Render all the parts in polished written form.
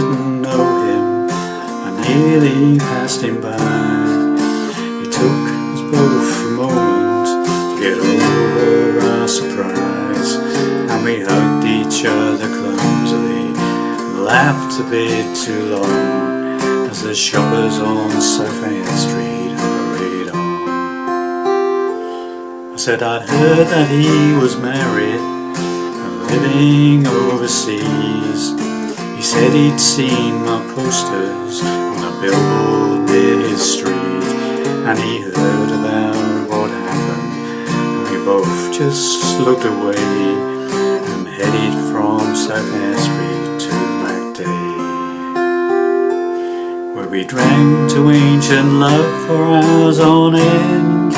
didn't know him, I nearly passed him by. It took us both a moment to get over our surprise, and we hugged each other clumsily, laughed a bit too long, as the shoppers on Southend Street hurried on. I said I'd heard that he was married and living overseas. He said he'd seen my posters on a billboard near his street, and he heard about what happened, and we both just looked away and headed from Southend Street to Backday, where we drank to ancient love for hours on end,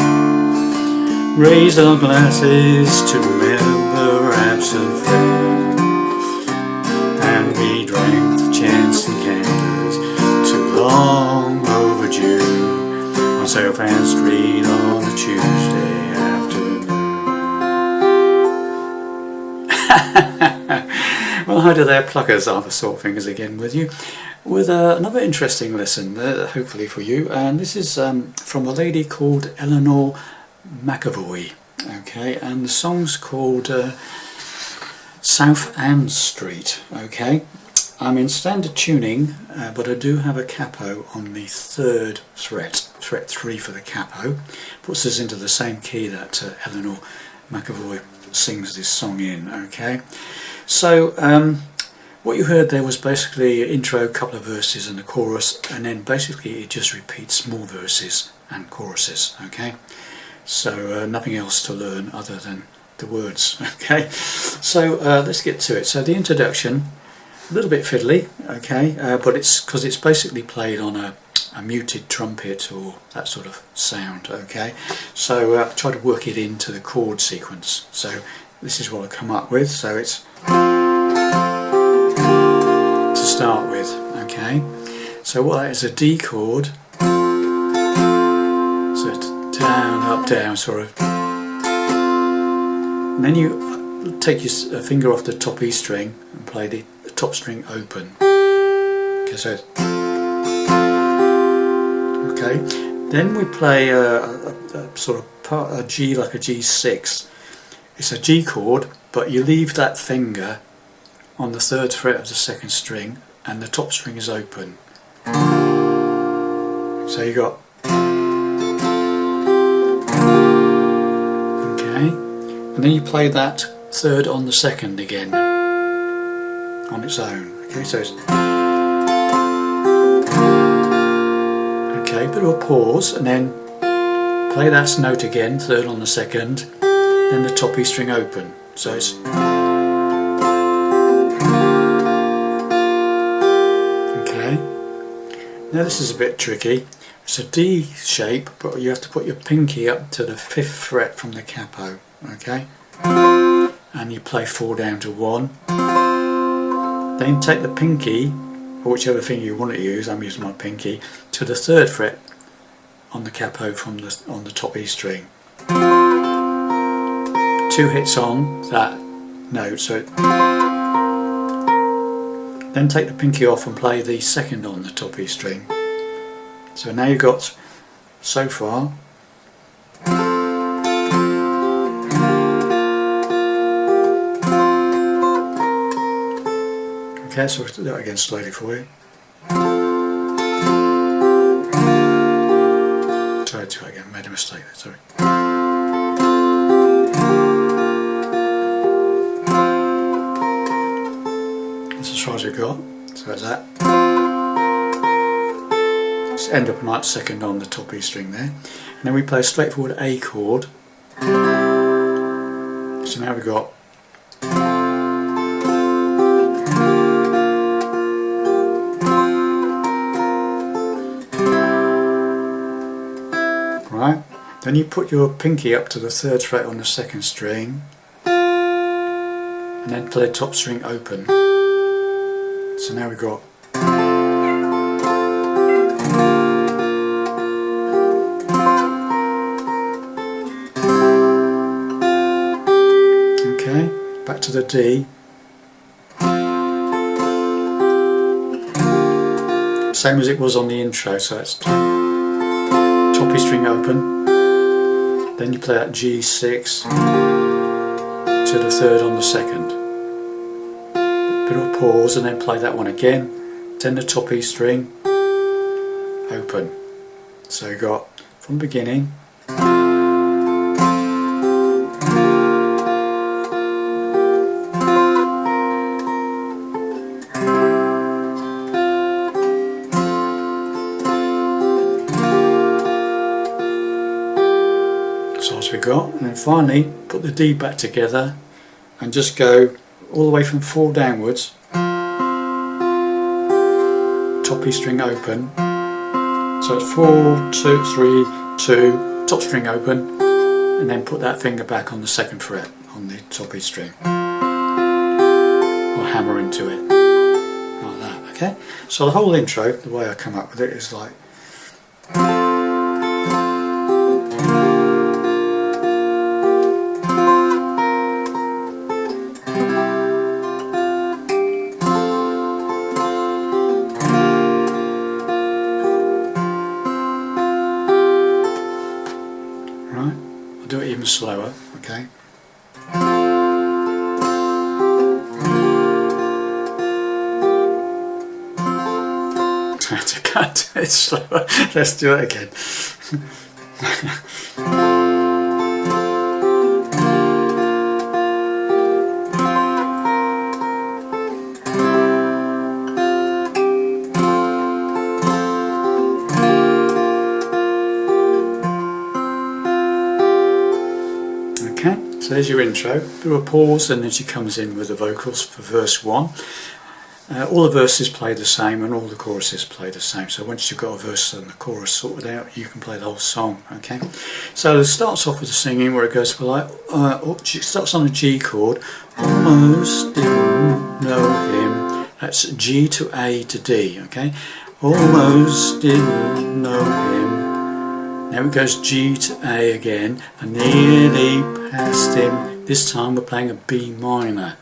raised our glasses to remember absent friends, and we drank the chance encounters too long overdue on Southend Street on a Tuesday afternoon. Well, hi there, pluckers. Arthur Saltfingers again with you with another interesting lesson, hopefully for you, and this is from a lady called Eleanor McEvoy. Okay, and the song's called Southend Street. Okay, I'm in standard tuning, but I do have a capo on the 3rd fret 3 for the capo. Puts us into the same key that Eleanor McEvoy sings this song in. Okay, so what you heard there was basically intro, couple of verses and the chorus, and then basically it just repeats more verses and choruses. Okay, so nothing else to learn other than the words. Okay, so let's get to it. So the introduction, a little bit fiddly, okay, but it's because it's basically played on a muted trumpet or that sort of sound. Okay, so try to work it into the chord sequence. So this is what I come up with. So it's to start with. Okay, so what that is, a D chord, so it's down, up, down, sort of, and then you take your finger off the top E string and play the top string open. Okay, so okay, then we play a sort of a G, like a G6. It's a G chord, but you leave that finger on the 3rd fret of the 2nd string and the top string is open. So you got, okay, and then you play that 3rd on the 2nd again on its own. Okay, so it's, okay, bit of a pause, and then play that note again, 3rd on the 2nd, then the top E string open. So it's, okay, now this is a bit tricky. It's a D shape, but you have to put your pinky up to the 5th fret from the capo. Okay, and you play 4 down to 1, then take the pinky, or whichever finger you want to use, I'm using my pinky, to the 3rd fret on the capo from on the top E string. 2 hits on that note, so then take the pinky off and play the 2nd on the top E string. So now you've got, so far, okay, so we'll do that again slowly for you. Try to do it again, made a mistake there, sorry. That's as far as we've got, so that's that. Let's end up a nice 2nd on the top E string there. And then we play a straightforward A chord. So now we've got, right, then you put your pinky up to the 3rd fret on the 2nd string and then play top string open. So now we've got, okay, back to the D, same as it was on the intro. So it's top E string open, then you play that G6 to the third on the second, bit of a pause, and then play that one again, then the top E string open. So you got from the beginning. So as we got, and then finally put the D back together and just go all the way from 4 downwards, top E string open, so it's 4, 2, 3, 2, top string open, and then put that finger back on the 2nd fret on the top E string, or hammer into it, like that, okay? So the whole intro, the way I come up with it is like, do it even slower, okay? I can't do it slower. Let's do it again. Okay, so there's your intro. Do a pause, and then she comes in with the vocals for verse 1. All the verses play the same, and all the choruses play the same. So once you've got a verse and the chorus sorted out, you can play the whole song. Okay. So it starts off with the singing, where it goes for like, it starts on a G chord. Almost didn't know him. That's G to A to D. Okay. Almost didn't know him. Now it goes G to A again, and nearly passed him. This time we're playing a B minor.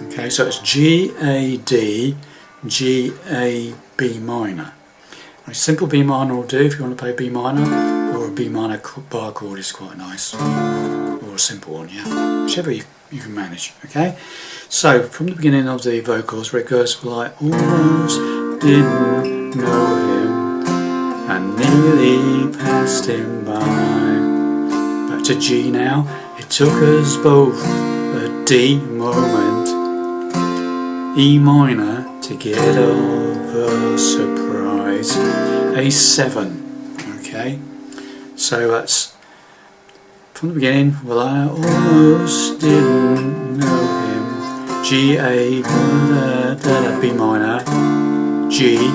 Okay, so it's G, A, D, G, A, B minor. A simple B minor will do if you want to play B minor, or a B minor bar chord is quite nice. Or a simple one, yeah. Whichever you can manage, okay? So, from the beginning of the vocals, where it goes like, almost didn't know him, and nearly passed him by. Back to G now. It took us both a D moment, E minor to get over surprise, A7. Okay, so that's from the beginning. Well, I almost didn't know him. G, A, da, da, da, B minor, G.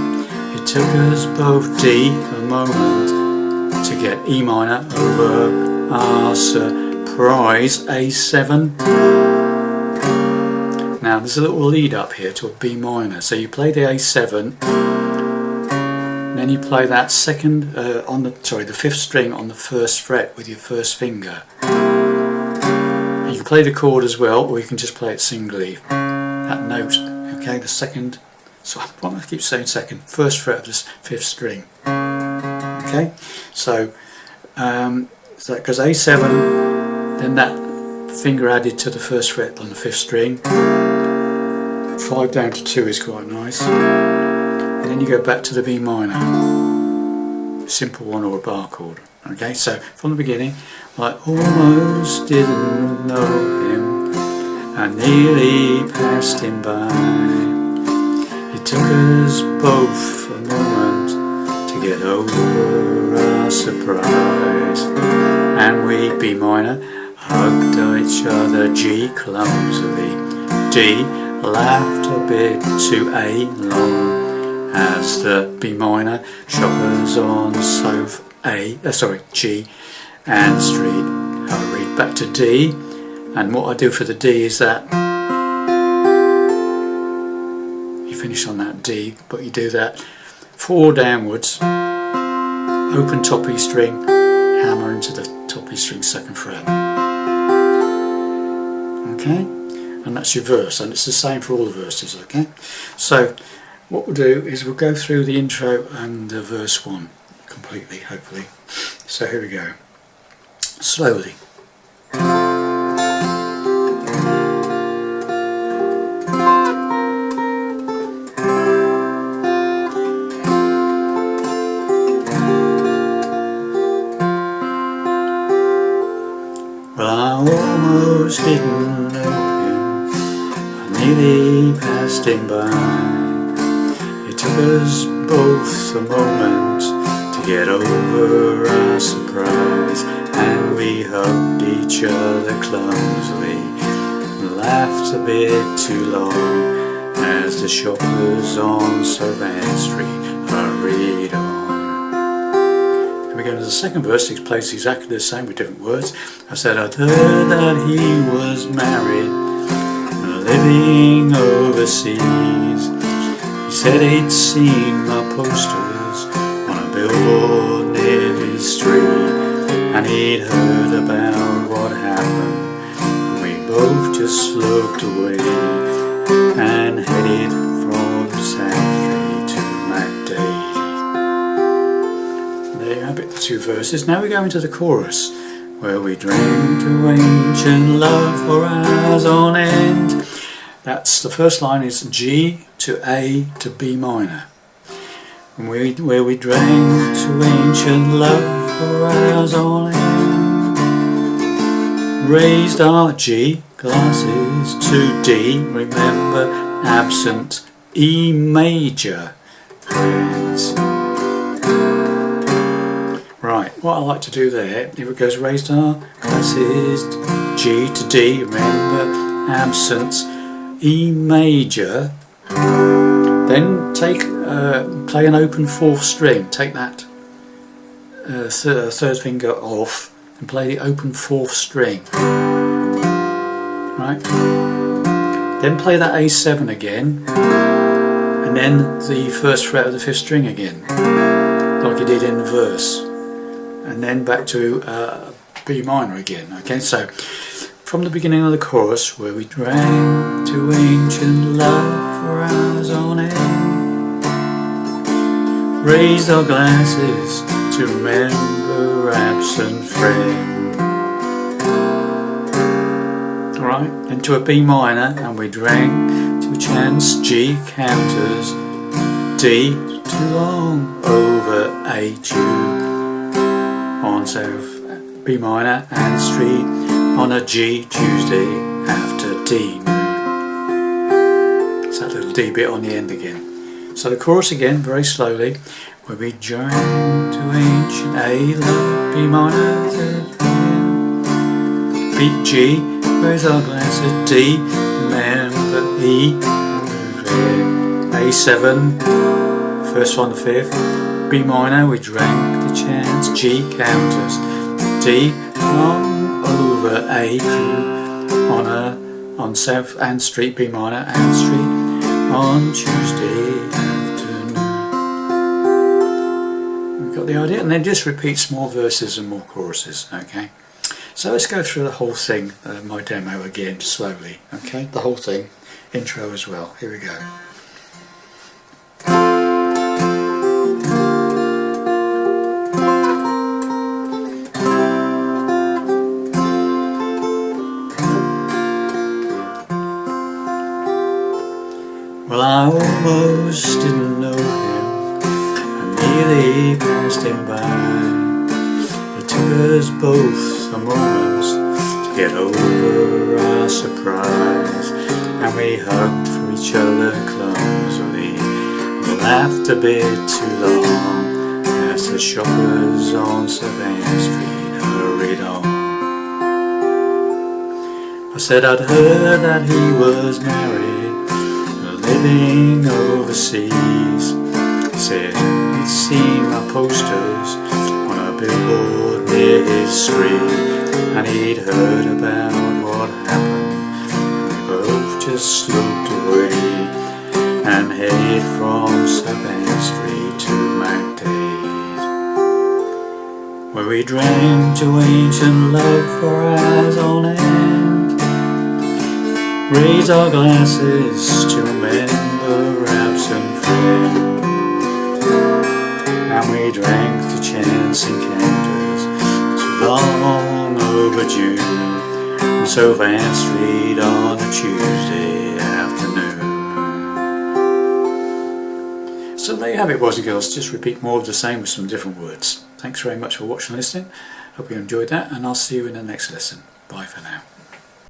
It took us both D a moment to get E minor over our surprise, A7. Now there's a little lead up here to a B minor. So you play the A7, then you play that second the fifth string on the first fret with your first finger. You can play the chord as well, or you can just play it singly. That note, okay, the second. So I keep saying second, first fret of this fifth string. Okay, so that goes A7, then that finger added to the first fret on the fifth string. 5 down to 2 is quite nice. And then you go back to the B minor. Simple one or a bar chord. Okay, so from the beginning, like almost didn't know him, I nearly passed him by. It took us both a moment to get over our surprise. And we, B minor, hugged each other, G clumsily, D laughed a bit to A long, as the B minor shoppers on sofa G and street hurried back to D. And what I do for the D is that you finish on that D, but you do that 4 downwards, open top E string, hammer into the top E string 2nd fret. Okay, and that's your verse, and it's the same for all the verses. Okay, so what we'll do is we'll go through the intro and verse 1 completely, hopefully. So here we go. Slowly. Well, I almost didn't know him, I nearly passed him by. It took us both a moment to get over our surprise, and we hugged each other clumsily and laughed a bit too long as the shoppers on Savannah Street hurried on. We go to the second verse. It plays exactly the same with different words. I said I'd heard that he was married and living overseas. He said he'd seen my posters on a billboard near his street, and he'd heard about what happened. We both just looked away and headed from South Street to McDade. There you have it, the two verses. Now we go into the chorus, where we drank to ancient love for hours on end. That's the first line is G to A to B minor. And where we drank to ancient love for hours on end. Raised our G glasses to D. Remember, absent E major, friends. Right, what I like to do there, if it goes raised our glasses G to D, remember, absent E major, then take play an open fourth string, take that third finger off and play the open fourth string, right, then play that A7 again and then the first fret of the fifth string again, like you did in the verse, and then back to B minor again. Okay, so from the beginning of the chorus, where we drank to ancient love for hours on end, raised our glasses to remember absent friend. Alright, then to a B minor, and we drank to chance G counters, D too long over A tune, on South B minor and Street on a G Tuesday after D. It's that little D bit on the end again. So the chorus again, very slowly, where we drank to ancient A love B minor B G, raise our glasses D, remember E, A7, first one to fifth, B minor, we drank the chance G counters, D long over A on South Ann Street B minor, Ann Street on Tuesday afternoon. We've got the idea, and then just repeat small verses and more choruses. Okay, so let's go through the whole thing, my demo again slowly. Okay, the whole thing, intro as well. Here we go. Well, I almost didn't know him, I nearly passed him by. It took us both a moment to get over our surprise, and we hugged for each other clumsily and laughed a bit too long as the shoppers on Savannah Street hurried on. I said I'd heard that he was married, living overseas. He said he'd seen my posters on a billboard near his street, and he'd heard about what happened. We both just looked away and headed from Savannah Street to McDade, where we drank to ancient love for hours on end, raised our glasses to remember absent friends. and we drank to chance encounters too long overdue on Sylvan Street on a Tuesday afternoon. So there you have it, boys and girls. Just repeat more of the same with some different words. Thanks very much for watching and listening. Hope you enjoyed that, and I'll see you in the next lesson. Bye for now.